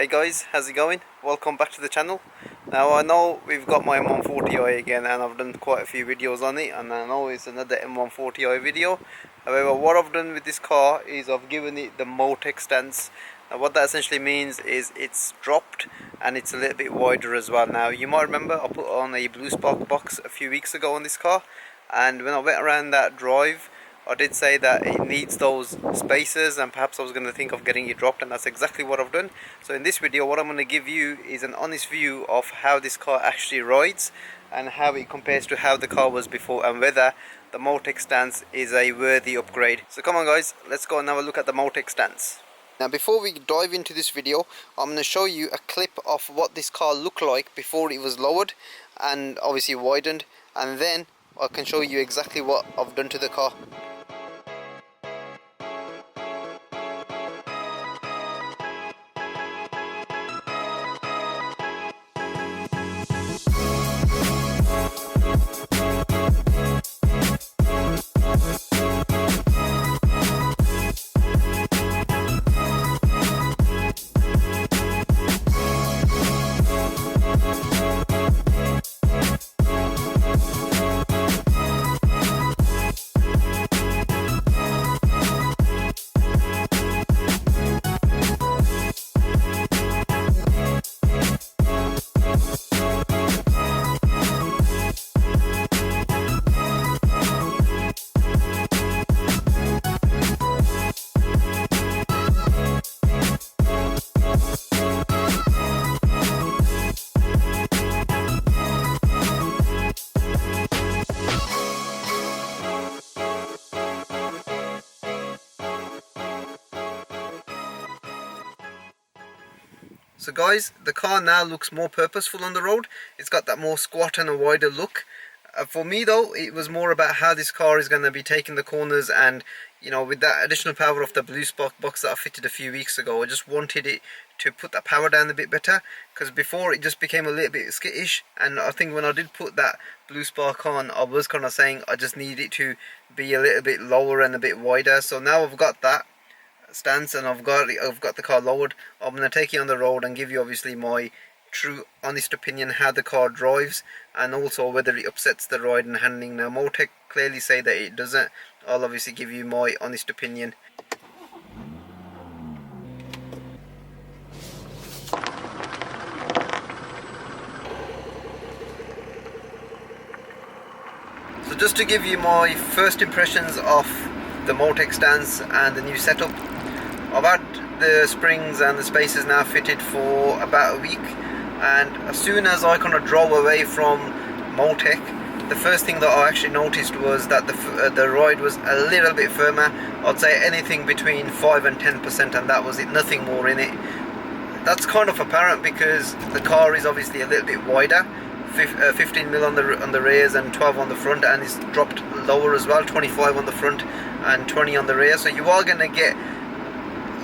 Hey guys, how's it going? Welcome back to the channel. Now I know we've got my M140i again and I've done quite a few videos on it, and I know it's another M140i video. However, what I've done with this car is I've given it the Motechstance. Now what that essentially means is it's dropped and it's a little bit wider as well. Now you might remember I put on a Bluespark box a few weeks ago on this car, and when I went around that drive I did say that it needs those spacers, and perhaps I was going to think of getting it dropped, and that's exactly what I've done. So in this video what I'm going to give you is an honest view of how this car actually rides and how it compares to how the car was before, and whether the Motechstance is a worthy upgrade. So come on guys, let's go and have a look at the Motechstance. Now before we dive into this video, I'm going to show you a clip of what this car looked like before it was lowered and obviously widened, and then I can show you exactly what I've done to the car. So guys, the car now looks more purposeful on the road. It's got that more squat and a wider look. For me though, it was more about how this car is going to be taking the corners, and you know, with that additional power of the Bluespark box that I fitted a few weeks ago, I just wanted it to put that power down a bit better, because before it just became a little bit skittish. And I think when I did put that Bluespark on, I was kind of saying I just need it to be a little bit lower and a bit wider. So now I've got that stance and I've got the car lowered. I'm going to take it on the road and give you obviously my true honest opinion how the car drives, and also whether it upsets the ride and handling. Now Motech clearly say that it doesn't. I'll obviously give you my honest opinion. So just to give you my first impressions of the Motechstance and the new setup, I've had the springs and the spacers now fitted for about a week, and as soon as I kind of drove away from Motech, the first thing that I actually noticed was that the ride was a little bit firmer. I'd say anything between 5 and 10%, and that was it, nothing more in it. That's kind of apparent because the car is obviously a little bit wider, 15mm on the rears and 12 on the front, and it's dropped lower as well, 25 on the front and 20 on the rear. So you are going to get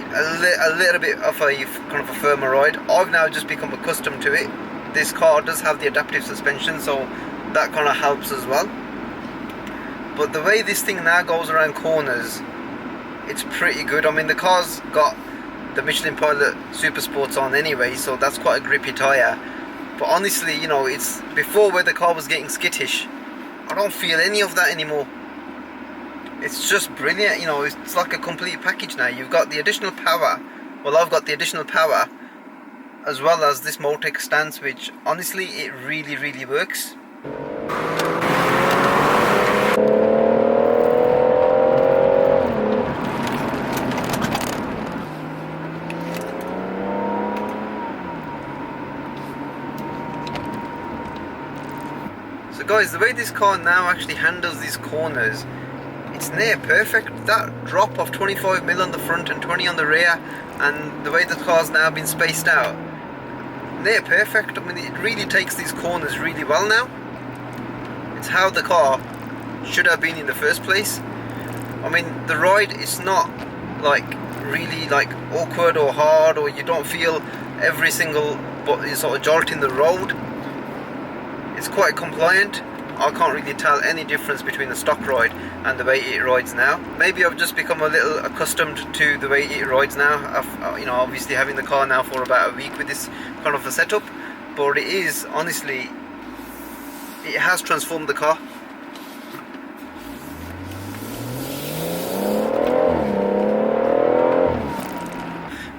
a little bit of a kind of a firmer ride. I've now just become accustomed to it. This car does have the adaptive suspension, so that kind of helps as well. But the way this thing now goes around corners, it's pretty good. I mean, the car's got the Michelin Pilot Super Sports on anyway, so that's quite a grippy tyre. But honestly, you know, it's before where the car was getting skittish. I don't feel any of that anymore. It's just brilliant, you know, it's like a complete package now. You've got the additional power, well I've got the additional power, as well as this Motechstance, which honestly it really works. So guys, the way this car now actually handles these corners, it's near perfect. That drop of 25mm on the front and 20 on the rear, and the way the car's now been spaced out, near perfect. I mean, it really takes these corners really well now. It's how the car should have been in the first place. I mean, the ride is not like really like awkward or hard, or you don't feel every single sort of jolt in the road. It's quite compliant. I can't really tell any difference between the stock ride and the way it rides now. Maybe I've just become a little accustomed to the way it rides now. I've, you know, obviously having the car now for about a week with this kind of a setup, but it is, honestly, it has transformed the car.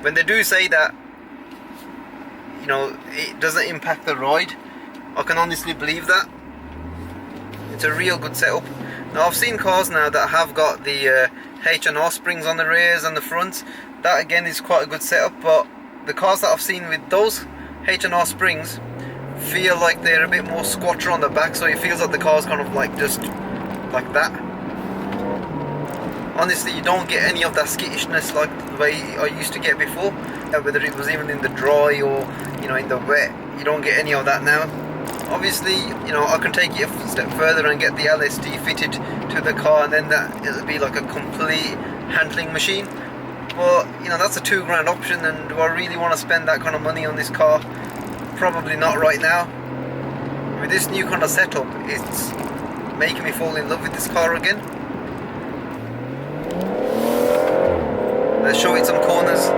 When they do say that, you know, it doesn't impact the ride, I can honestly believe that. It's a real good setup. Now I've seen cars now that have got the H&R springs on the rears and the fronts. That again is quite a good setup, but the cars that I've seen with those H&R springs feel like they're a bit more squatter on the back, so it feels like the car's kind of like just like that. Honestly, you don't get any of that skittishness like the way I used to get before, whether it was even in the dry or, you know, in the wet. You don't get any of that now. Obviously, you know, I can take it a step further and get the LSD fitted to the car, and then it'll be like a complete handling machine. But, you know, that's a £2 option, and do I really want to spend that kind of money on this car? Probably not right now. With this new kind of setup, it's making me fall in love with this car again. Let's show it some corners.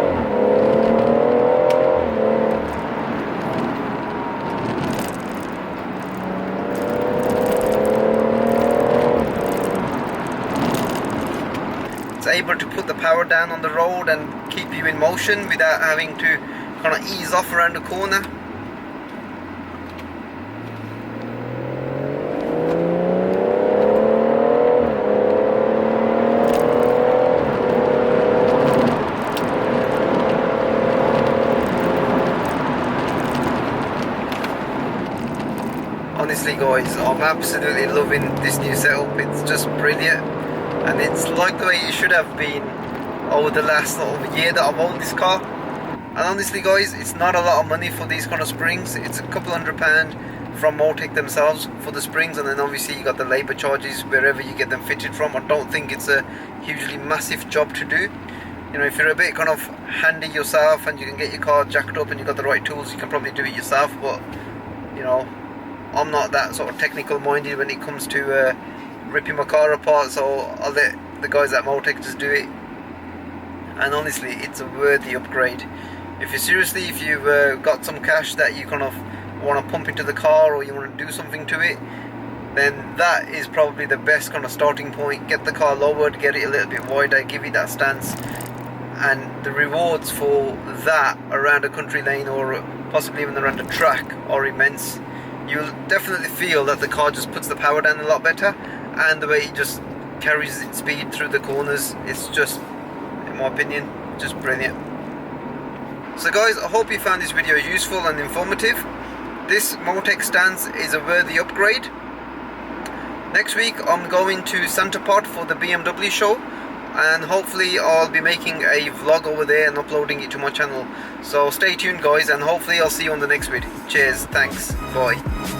It's able to put the power down on the road and keep you in motion without having to kind of ease off around the corner. Honestly guys, I'm absolutely loving this new setup. It's just brilliant, and it's like the way it should have been over the last sort of year that I've owned this car. And honestly guys, it's not a lot of money for these kind of springs. It's a couple £100 from Motech themselves for the springs, and then obviously you got the labour charges wherever you get them fitted from. I don't think it's a hugely massive job to do. You know, if you're a bit kind of handy yourself and you can get your car jacked up and you've got the right tools, you can probably do it yourself. But, you know, I'm not that sort of technical minded when it comes to ripping my car apart, so I'll let the guys at Motech just do it. And honestly, it's a worthy upgrade. If you've got some cash that you kind of want to pump into the car, or you want to do something to it, then that is probably the best kind of starting point. Get the car lowered, get it a little bit wider, give it that stance, and the rewards for that around a country lane or possibly even around a track are immense. You'll definitely feel that the car just puts the power down a lot better, and the way it just carries its speed through the corners, it's just, in my opinion, just brilliant. So guys, I hope you found this video useful and informative. This Motechstance is a worthy upgrade. Next week I'm going to Centerport for the BMW show, and hopefully I'll be making a vlog over there and uploading it to my channel. So stay tuned guys, and hopefully I'll see you on the next video. Cheers, thanks, bye.